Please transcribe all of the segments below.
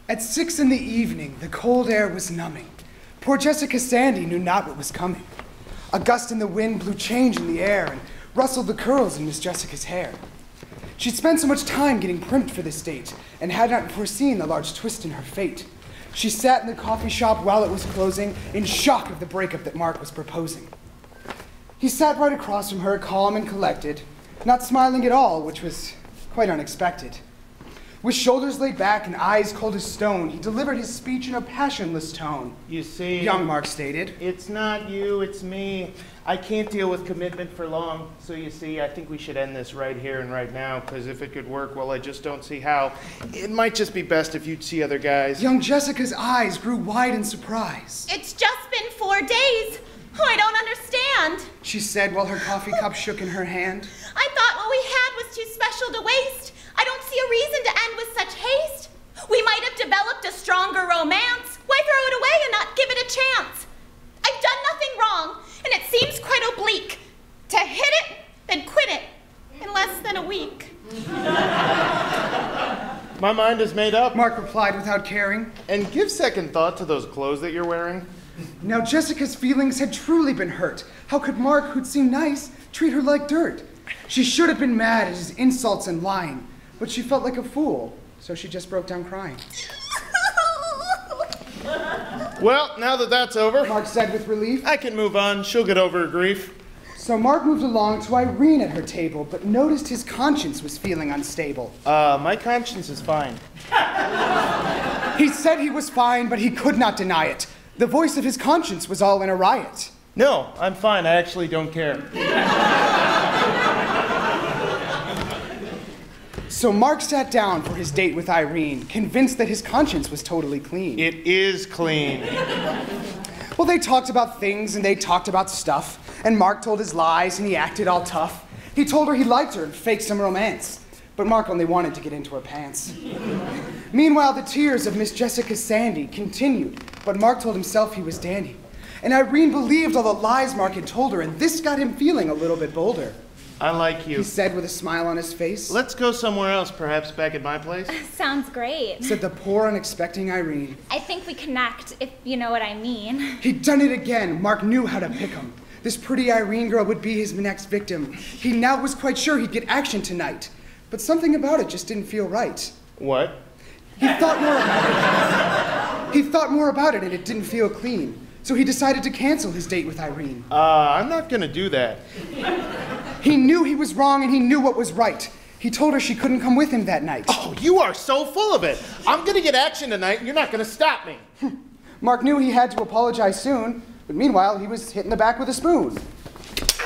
At 6 in the evening, the cold air was numbing. Poor Jessica Sandy knew not what was coming. A gust in the wind blew change in the air and rustled the curls in Miss Jessica's hair. She'd spent so much time getting primped for this date and had not foreseen the large twist in her fate. She sat in the coffee shop while it was closing in shock of the breakup that Mark was proposing. He sat right across from her, calm and collected, not smiling at all, which was quite unexpected. With shoulders laid back and eyes cold as stone, he delivered his speech in a passionless tone. You see, young Mark stated, it's not you, it's me. I can't deal with commitment for long. So you see, I think we should end this right here and right now, because if it could work, well, I just don't see how. It might just be best if you'd see other guys. Young Jessica's eyes grew wide in surprise. It's just been 4 days. Oh, I don't understand, she said while her coffee cup shook in her hand. I thought what we had was too special to waste. I don't see a reason to end with such haste. We might have developed a stronger romance. Why throw it away and not give it a chance? I've done nothing wrong, and it seems quite oblique to hit it, then quit it in less than a week. My mind is made up, Mark replied without caring. And give second thought to those clothes that you're wearing. Now Jessica's feelings had truly been hurt. How could Mark, who'd seemed nice, treat her like dirt? She should have been mad at his insults and lying, but she felt like a fool, so she just broke down crying. Well, now that that's over, Mark said with relief, I can move on. She'll get over her grief. So Mark moved along to Irene at her table, but noticed his conscience was feeling unstable. My conscience is fine. He said he was fine, but he could not deny it. The voice of his conscience was all in a riot. No, I'm fine. I actually don't care. So Mark sat down for his date with Irene, convinced that his conscience was totally clean. It is clean. Well, they talked about things and they talked about stuff, and Mark told his lies and he acted all tough. He told her he liked her and faked some romance, but Mark only wanted to get into her pants. Meanwhile, the tears of Miss Jessica Sandy continued, but Mark told himself he was dandy. And Irene believed all the lies Mark had told her, and this got him feeling a little bit bolder. I like you, he said with a smile on his face. Let's go somewhere else, perhaps back at my place. Sounds great, said the poor, unexpecting Irene. I think we connect, if you know what I mean. He'd done it again. Mark knew how to pick him. This pretty Irene girl would be his next victim. He now was quite sure he'd get action tonight. But something about it just didn't feel right. What? He thought more about it. He thought more about it and it didn't feel clean. So he decided to cancel his date with Irene. I'm not gonna do that. He knew he was wrong and he knew what was right. He told her she couldn't come with him that night. Oh, you are so full of it. I'm gonna get action tonight and you're not gonna stop me. Mark knew he had to apologize soon, but meanwhile he was hit in the back with a spoon.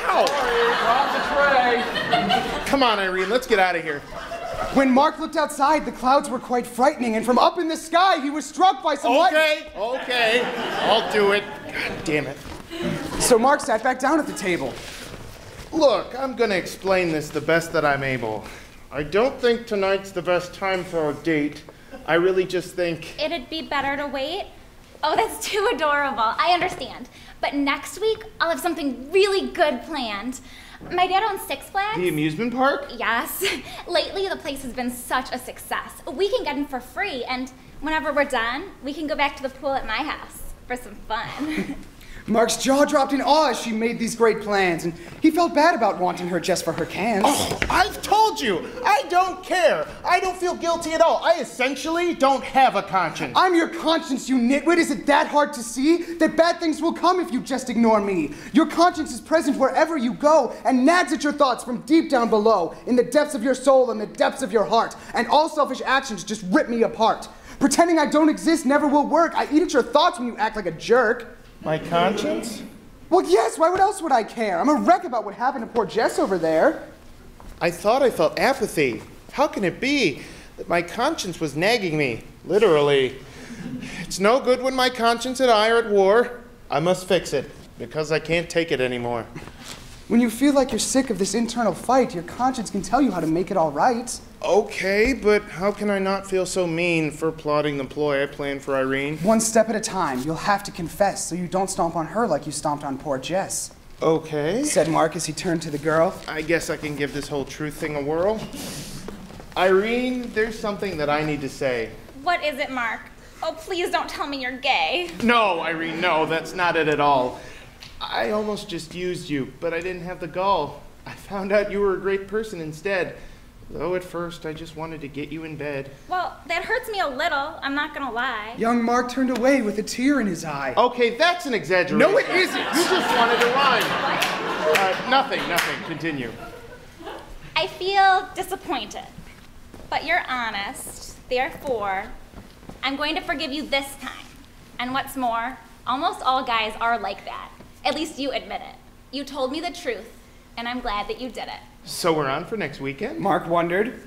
Ow! Sorry, drop the tray. Come on, Irene, let's get out of here. When Mark looked outside, the clouds were quite frightening, and from up in the sky, he was struck by some lightning. Okay, I'll do it. God damn it. So Mark sat back down at the table. Look, I'm gonna explain this the best that I'm able. I don't think tonight's the best time for a date. I really just think... It'd be better to wait? Oh, that's too adorable. I understand. But next week, I'll have something really good planned. My dad owns Six Flags. The amusement park? Yes. Lately, the place has been such a success. We can get in for free, and whenever we're done, we can go back to the pool at my house for some fun. Mark's jaw dropped in awe as she made these great plans, and he felt bad about wanting her just for her cans. Oh, I've told you, I don't care. I don't feel guilty at all. I essentially don't have a conscience. I'm your conscience, you nitwit. Is it that hard to see? That bad things will come if you just ignore me. Your conscience is present wherever you go and nags at your thoughts from deep down below, in the depths of your soul and the depths of your heart, and all selfish actions just rip me apart. Pretending I don't exist never will work. I eat at your thoughts when you act like a jerk. My conscience? Well, yes, why else would I care? I'm a wreck about what happened to poor Jess over there. I thought I felt apathy. How can it be that my conscience was nagging me? Literally. It's no good when my conscience and I are at war. I must fix it, because I can't take it anymore. When you feel like you're sick of this internal fight, your conscience can tell you how to make it all right. Okay, but how can I not feel so mean for plotting the ploy I planned for Irene? One step at a time. You'll have to confess so you don't stomp on her like you stomped on poor Jess. Okay, said Mark as he turned to the girl. I guess I can give this whole truth thing a whirl. Irene, there's something that I need to say. What is it, Mark? Oh, please don't tell me you're gay. No, Irene, no, that's not it at all. I almost just used you, but I didn't have the gall. I found out you were a great person instead. Though at first I just wanted to get you in bed. Well, that hurts me a little, I'm not gonna lie. Young Mark turned away with a tear in his eye. Okay, that's an exaggeration. No, it isn't. You just wanted to rhyme. Nothing. Continue. I feel disappointed, but you're honest. Therefore, I'm going to forgive you this time. And what's more, almost all guys are like that. At least you admit it. You told me the truth, and I'm glad that you did it. So we're on for next weekend? Mark wondered.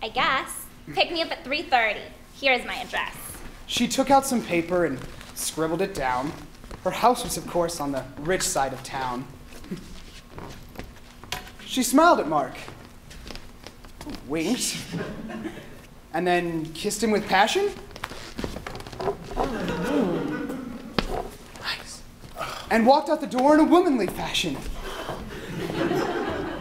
I guess. Pick me up at 3:30. Here's my address. She took out some paper and scribbled it down. Her house was, of course, on the rich side of town. She smiled at Mark, winked, and then kissed him with passion. Nice. And walked out the door in a womanly fashion.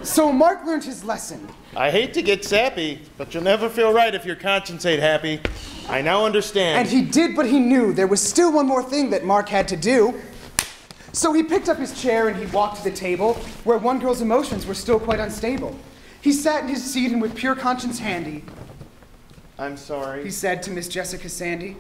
So Mark learned his lesson. I hate to get sappy, but you'll never feel right if your conscience ain't happy. I now understand. And he did, but he knew there was still one more thing that Mark had to do. So he picked up his chair and he walked to the table where one girl's emotions were still quite unstable. He sat in his seat and with pure conscience handy, I'm sorry. he said to Miss Jessica Sandy,